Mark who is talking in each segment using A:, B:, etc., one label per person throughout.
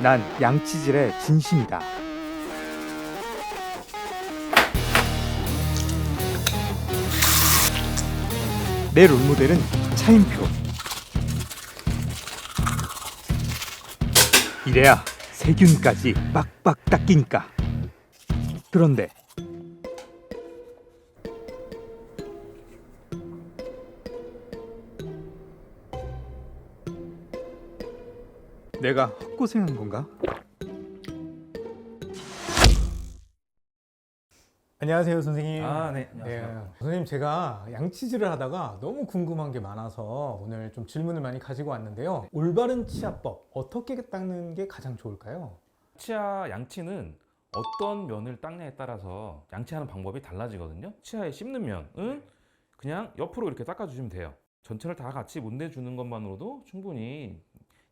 A: 난 양치질에 진심이다. 내 롤모델은 차인표. 이래야 세균까지 빡빡 닦이니까. 그런데 내가 헛고생한 건가?
B: 안녕하세요, 선생님.
C: 네, 안녕하세요.
B: 선생님, 제가 양치질을 하다가 너무 궁금한 게 많아서 오늘 좀 질문을 많이 가지고 왔는데요. 올바른 치아법, 어떻게 닦는 게 가장 좋을까요?
C: 치아 양치는 어떤 면을 닦냐에 따라서 양치하는 방법이 달라지거든요. 치아에 씹는 면은 그냥 옆으로 이렇게 닦아주시면 돼요. 전체를 다 같이 문대주는 것만으로도 충분히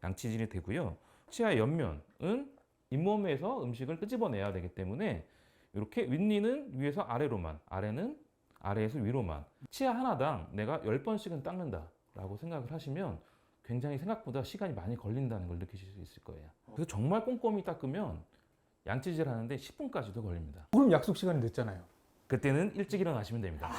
C: 양치질이 되고요. 치아의 옆면은 잇몸에서 음식을 끄집어내야 되기 때문에 이렇게 윗니는 위에서 아래로만, 아래는 아래에서 위로만. 치아 하나당 내가 10번씩은 닦는다 라고 생각을 하시면 굉장히 생각보다 시간이 많이 걸린다는 걸 느끼실 수 있을 거예요. 그래서 정말 꼼꼼히 닦으면 양치질 하는데 10분까지도 걸립니다.
B: 그럼 약속 시간이 늦잖아요.
C: 그때는 일찍 일어나시면 됩니다.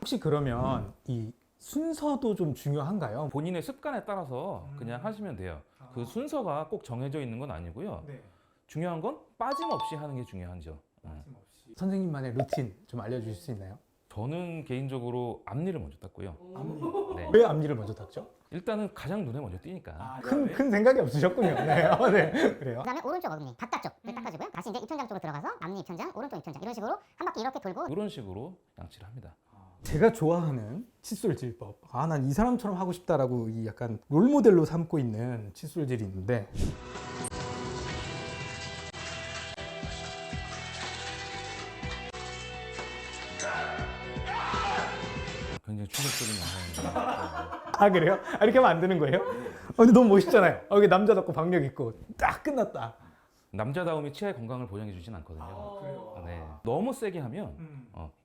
B: 혹시 그러면 이 순서도 좀 중요한가요?
C: 본인의 습관에 따라서 그냥 하시면 돼요. 그 순서가 꼭 정해져 있는 건 아니고요. 중요한 건 빠짐없이 하는 게 중요하죠.
B: 선생님만의 루틴 좀 알려주실 수 있나요?
C: 저는 개인적으로 앞니를 먼저 닦고요. 네.
B: 왜 앞니를 먼저 닦죠?
C: 일단은 가장 눈에 먼저 띄니까.
B: 큰 생각이 없으셨군요. 네, 네. 그래요.
D: 그다음에 오른쪽 어금니 바깥쪽을 닦아주고요. 다시 이제 입천장 쪽으로 들어가서 앞니 입천장, 오른쪽 입천장 이런 식으로 한 바퀴 이렇게 돌고
C: 이런 식으로 양치를 합니다.
B: 제가 좋아하는 칫솔질법. 난 이 사람처럼 하고 싶다라고 이 약간 롤모델로 삼고 있는 칫솔질이 있는데
C: 굉장히 충격적인 영상입니다.
B: 그래요? 이렇게 하면 안 되는 거예요? 근데 너무 멋있잖아요. 이게 남자답고 박력 있고 딱 끝났다.
C: 남자다움이 치아의 건강을 보장해 주진 않거든요.
B: 그래요?
C: 네. 너무 세게 하면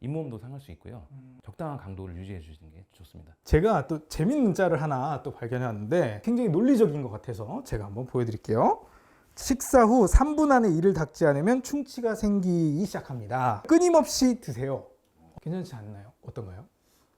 C: 잇몸도 상할 수 있고요. 적당한 강도를 유지해 주시는 게 좋습니다.
B: 제가 또 재밌는 짤을 하나 또 발견했는데 굉장히 논리적인 것 같아서 제가 한번 보여드릴게요. 식사 후 3분 안에 이를 닦지 않으면 충치가 생기기 시작합니다. 끊임없이 드세요. 괜찮지 않나요? 어떤가요?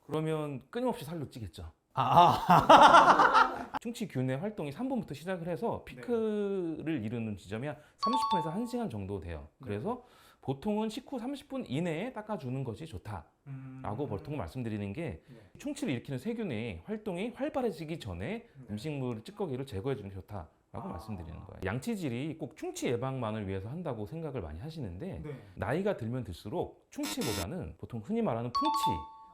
C: 그러면 끊임없이 살로 찌겠죠.
B: 아,
C: 충치균의 활동이 3분부터 시작을 해서 피크를 이루는 지점이 한 30분에서 1시간 정도 돼요. 그래서 보통은 식후 30분 이내에 닦아주는 것이 좋다라고 보통 말씀드리는 게 충치를 일으키는 세균의 활동이 활발해지기 전에 음식물 찌꺼기를 제거해 주는 게 좋다라고 말씀드리는 거예요. 양치질이 꼭 충치 예방만을 위해서 한다고 생각을 많이 하시는데 나이가 들면 들수록 충치보다는 보통 흔히 말하는 풍치,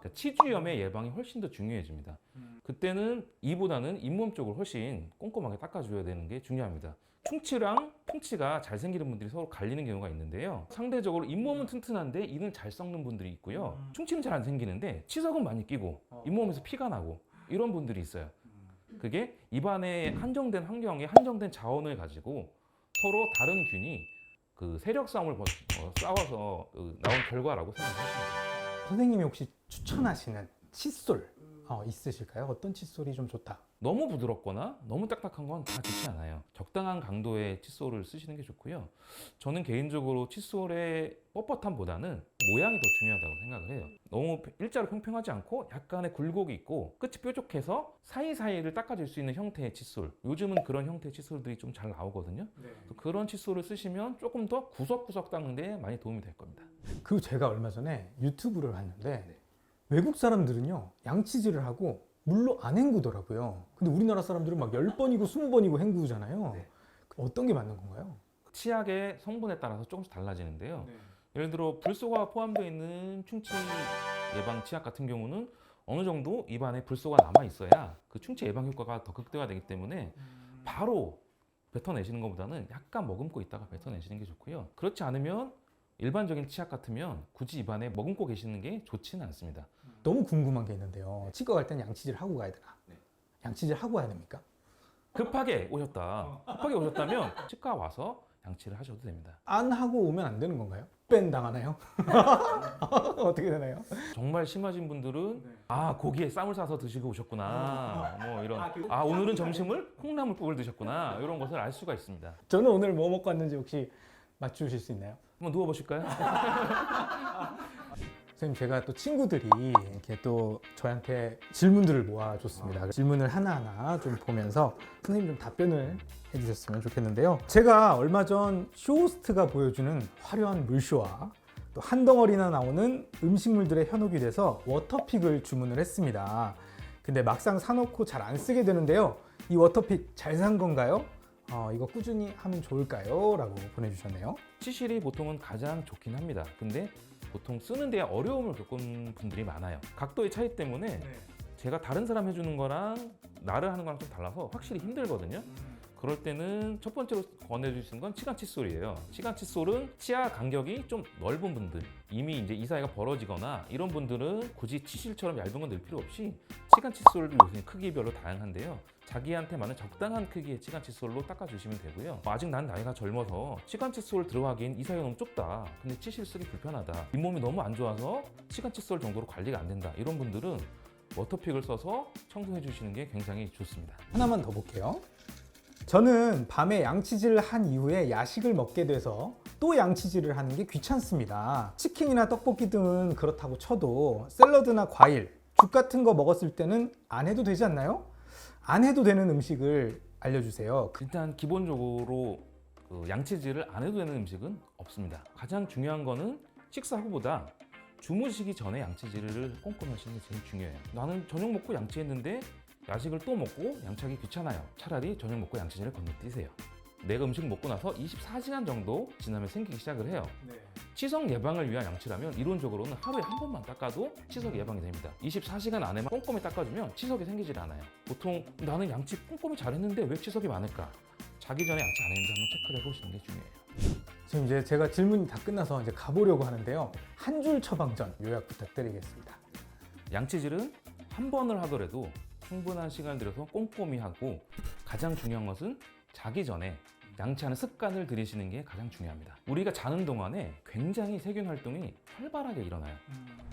C: 그러니까 치주염의 예방이 훨씬 더 중요해집니다. 그때는 이보다는 잇몸 쪽을 훨씬 꼼꼼하게 닦아줘야 되는 게 중요합니다. 충치랑 풍치가 잘 생기는 분들이 서로 갈리는 경우가 있는데요. 상대적으로 잇몸은 튼튼한데 이는 잘 썩는 분들이 있고요. 충치는 잘 안 생기는데 치석은 많이 끼고 잇몸에서 피가 나고 이런 분들이 있어요. 그게 입안의 한정된 환경에 한정된 자원을 가지고 서로 다른 균이 그 세력 싸움을 싸워서 나온 결과라고 생각하시면 돼요.
B: 선생님이 혹시 추천하시는 칫솔 있으실까요? 어떤 칫솔이 좀 좋다?
C: 너무 부드럽거나 너무 딱딱한 건 다 좋지 않아요. 적당한 강도의 칫솔을 쓰시는 게 좋고요. 저는 개인적으로 칫솔의 뻣뻣함보다는 모양이 더 중요하다고 생각을 해요. 너무 일자로 평평하지 않고 약간의 굴곡이 있고 끝이 뾰족해서 사이사이를 닦아줄 수 있는 형태의 칫솔. 요즘은 그런 형태의 칫솔들이 좀 잘 나오거든요. 그런 칫솔을 쓰시면 조금 더 구석구석 닦는 데 많이 도움이 될 겁니다.
B: 그리고 제가 얼마 전에 유튜브를 봤는데 외국 사람들은요 양치질을 하고 물로 안 헹구더라고요. 근데 우리나라 사람들은 막 10번이고 20번이고 헹구잖아요. 어떤 게 맞는 건가요?
C: 치약의 성분에 따라서 조금씩 달라지는데요. 예를 들어 불소가 포함되어 있는 충치 예방 치약 같은 경우는 어느 정도 입안에 불소가 남아 있어야 그 충치 예방 효과가 더 극대화되기 때문에 바로 뱉어내시는 것보다는 약간 머금고 있다가 뱉어내시는 게 좋고요. 그렇지 않으면 일반적인 치약 같으면 굳이 입안에 머금고 계시는 게 좋지는 않습니다.
B: 너무 궁금한 게 있는데요. 치과 갈 때는 양치질 하고 가야 되나? 양치질 하고 가야 됩니까?
C: 급하게 오셨다면 치과 와서 양치를 하셔도 됩니다.
B: 안 하고 오면 안 되는 건가요? 뺀 당하나요? 어떻게 되나요?
C: 정말 심하신 분들은 아 고기에 쌈을 싸서 드시고 오셨구나 뭐 이런
B: 그-
C: 아 오늘은 점심을 콩나물국을 드셨구나 이런 것을 알 수가 있습니다.
B: 저는 오늘 뭐 먹고 왔는지 혹시 맞추실 수 있나요?
C: 한번 누워보실까요?
B: 선생님, 제가 또 친구들이 이렇게 또 저한테 질문들을 모아줬습니다. 질문을 하나하나 좀 보면서 선생님 좀 답변을 해주셨으면 좋겠는데요. 제가 얼마 전 쇼호스트가 보여주는 화려한 물쇼와 또 한 덩어리나 나오는 음식물들의 현혹이 돼서 워터픽을 주문을 했습니다. 근데 막상 사놓고 잘 안 쓰게 되는데요. 이 워터픽 잘 산 건가요? 이거 꾸준히 하면 좋을까요? 라고 보내주셨네요.
C: 치실이 보통은 가장 좋긴 합니다. 근데 보통 쓰는 데 어려움을 겪은 분들이 많아요. 각도의 차이 때문에 제가 다른 사람 해주는 거랑 나를 하는 거랑 좀 달라서 확실히 힘들거든요. 그럴 때는 첫 번째로 권해주시는 건 치간 칫솔이에요. 치간 칫솔은 치아 간격이 좀 넓은 분들, 이미 이제 이 사이가 벌어지거나 이런 분들은 굳이 치실처럼 얇은 건 넣을 필요 없이 치간 칫솔도 요새 크기별로 다양한데요. 자기한테 맞는 적당한 크기의 치간 칫솔로 닦아주시면 되고요. 아직 난 나이가 젊어서 치간 칫솔 들어가기엔 이 사이가 너무 좁다. 근데 치실 쓰기 불편하다. 잇몸이 너무 안 좋아서 치간 칫솔 정도로 관리가 안 된다. 이런 분들은 워터픽을 써서 청소해 주시는 게 굉장히 좋습니다.
B: 하나만 더 볼게요. 저는 밤에 양치질을 한 이후에 야식을 먹게 돼서 또 양치질을 하는 게 귀찮습니다. 치킨이나 떡볶이 등은 그렇다고 쳐도 샐러드나 과일, 죽 같은 거 먹었을 때는 안 해도 되지 않나요? 안 해도 되는 음식을 알려주세요.
C: 일단 기본적으로 양치질을 안 해도 되는 음식은 없습니다. 가장 중요한 거는 식사 후보다 주무시기 전에 양치질을 꼼꼼히 하시는 게 제일 중요해요. 나는 저녁 먹고 양치했는데 야식을 또 먹고 양치하기 귀찮아요. 차라리 저녁 먹고 양치질을 건너뛰세요. 내가 음식 먹고 나서 24시간 정도 지나면 생기기 시작을 해요. 치석 예방을 위한 양치라면 이론적으로는 하루에 한 번만 닦아도 치석이 예방이 됩니다. 24시간 안에만 꼼꼼히 닦아주면 치석이 생기질 않아요. 보통 나는 양치 꼼꼼히 잘했는데 왜 치석이 많을까? 자기 전에 양치 안 했는지 한번 체크를 해보시는 게 중요해요.
B: 지금 이제 제가 질문이 다 끝나서 이제 가보려고 하는데요. 한 줄 처방전 요약 부탁드리겠습니다.
C: 양치질은 한 번을 하더라도 충분한 시간을 들여서 꼼꼼히 하고 가장 중요한 것은 자기 전에 양치하는 습관을 들이시는 게 가장 중요합니다. 우리가 자는 동안에 굉장히 세균 활동이 활발하게 일어나요.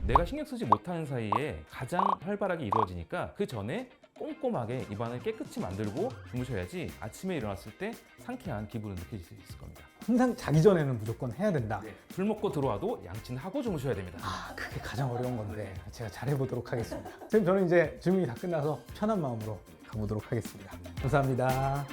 C: 내가 신경 쓰지 못하는 사이에 가장 활발하게 이루어지니까 그 전에 꼼꼼하게 입안을 깨끗이 만들고 주무셔야지 아침에 일어났을 때 상쾌한 기분을 느끼실 수 있을 겁니다.
B: 항상 자기 전에는 무조건 해야 된다.
C: 술 먹고 들어와도 양치는 하고 주무셔야 됩니다.
B: 그게 가장 어려운 건데 제가 잘해보도록 하겠습니다. 선생님, 저는 이제 질문이 다 끝나서 편한 마음으로 가보도록 하겠습니다. 감사합니다.